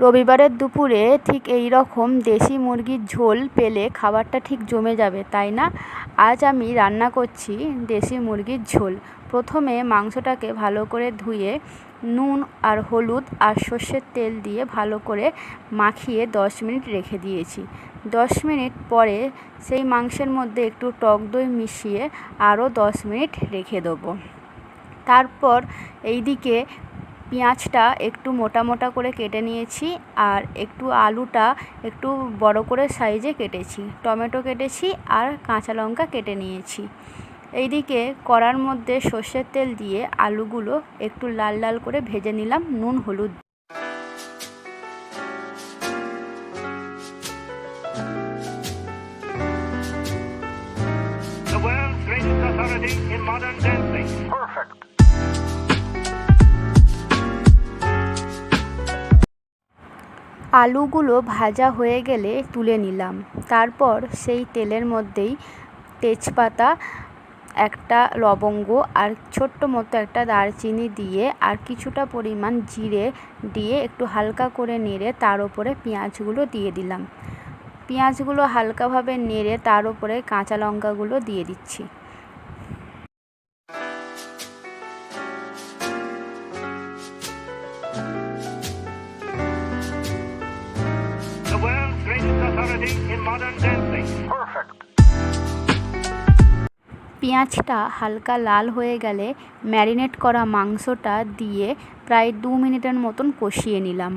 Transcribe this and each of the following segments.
রবিবারের দুপুরে ঠিক এই রকম দেশি মুরগির ঝোল পেলে খাবারটা ঠিক জমে যাবে, তাই না? আজ আমি রান্না করছি দেশি মুরগির ঝোল। প্রথমে মাংসটাকে ভালো করে ধুয়ে নুন আর হলুদ আর সর্ষের তেল দিয়ে ভালো করে মাখিয়ে 10 মিনিট রেখে দিয়েছি। 10 মিনিট পরে সেই মাংসের মধ্যে একটু টক দই মিশিয়ে আরও 10 মিনিট রেখে দেবো। তারপর এইদিকে পেঁয়াজটা একটু মোটা মোটা করে কেটে নিয়েছি, আর একটু আলুটা একটু বড় করে সাইজে কেটেছি, টমেটো কেটেছি আর কাঁচা লঙ্কা কেটে নিয়েছি। এইদিকে কড়ার মধ্যে সর্ষের তেল দিয়ে আলুগুলো একটু লাল লাল করে ভেজে নিলাম নুন হলুদ। The world's greatest authority in modern dancing. Perfect. আলুগুলো ভাজা হয়ে গেলে তুলে নিলাম। তারপর সেই তেলের মধ্যেই তেজপাতা, একটা লবঙ্গ আর ছোট্ট মতো একটা দারচিনি দিয়ে আর কিছুটা পরিমাণ জিরে দিয়ে একটু হালকা করে নেড়ে তার উপরে পেঁয়াজগুলো দিয়ে দিলাম। পেঁয়াজগুলো হালকাভাবে নেড়ে তার উপরে কাঁচা লঙ্কাগুলো দিয়ে দিচ্ছি। The world's greatest authority in modern dancing. Perfect. পেঁয়াজটা হালকা লাল হয়ে গেলে ম্যারিনেট করা মাংসটা দিয়ে প্রায় 2 মিনিটের মতন কষিয়ে নিলাম।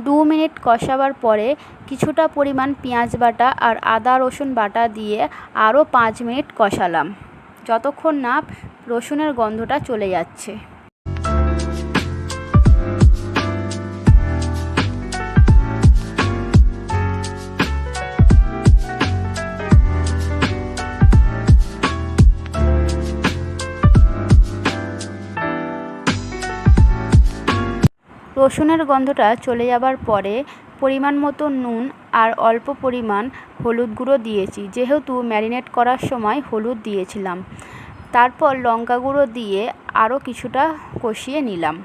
দু মিনিট কষাবার পরে কিছুটা পরিমাণ পেঁয়াজ বাটা আর আদা রসুন বাটা দিয়ে আরও 5 মিনিট কষালাম, যতক্ষণ না রসুনের গন্ধটা চলে যাচ্ছে। রসুনের গন্ধটা চলে যাবার পরে পরিমাণ মতো নুন আর অল্প পরিমাণ হলুদ গুঁড়ো দিয়েছি, যেহেতু ম্যারিনেট করার সময় হলুদ দিয়েছিলাম। তারপর লঙ্কা গুঁড়ো দিয়ে আরও কিছুটা কষিয়ে নিলাম।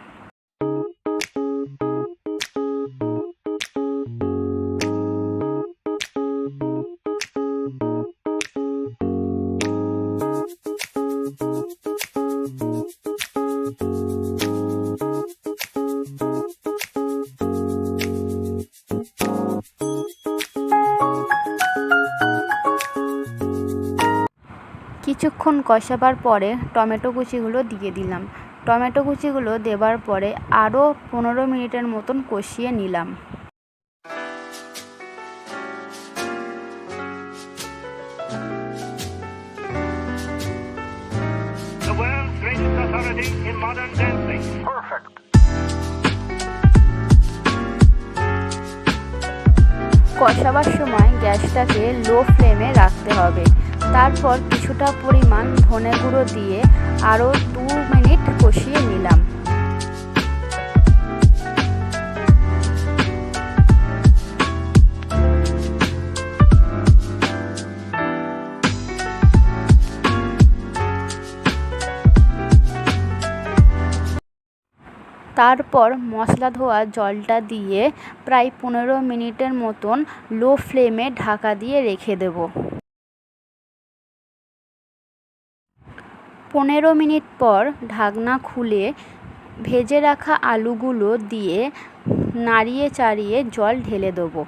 কিছুক্ষণ কষাবার পরে টমেটো কুচিগুলো দিয়ে দিলাম। টমেটো কুচিগুলো দেবার পরে আরও 15 মিনিটের মতন কষিয়ে নিলাম। The world's greatest authority in modern dancing. Perfect. কষাবার সময় গ্যাসটাকে লো ফ্লেমে রাখতে হবে। তারপর কিছুটা পরিমাণ ধনে গুঁড়ো দিয়ে আরও 2 মিনিট কষিয়ে নিলাম। তারপর মশলা ধোয়া জলটা দিয়ে প্রায় 15 মিনিটের মতন লো ফ্লেমে ঢাকা দিয়ে রেখে দেব। 15 মিনিট পর ঢাকনা খুলে ভেজে রাখা আলুগুলো দিয়ে নাড়িয়ে চাড়িয়ে জল ঢেলে দেবো।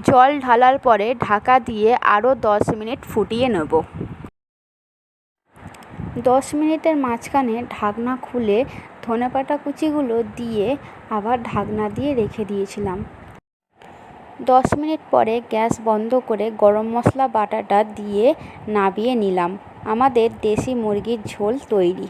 জল ঢালার পরে ঢাকা দিয়ে আরও 10 মিনিট ফুটিয়ে নেব। 10 মিনিটের মাঝখানে ঢাকনা খুলে ধনেপাতা কুচিগুলো দিয়ে আবার ঢাকনা দিয়ে রেখে দিয়েছিলাম। 10 মিনিট পরে গ্যাস বন্ধ করে গরম মশলা বাটাটা দিয়ে নামিয়ে নিলাম। আমাদের দেশি মুরগির ঝোল তৈরি।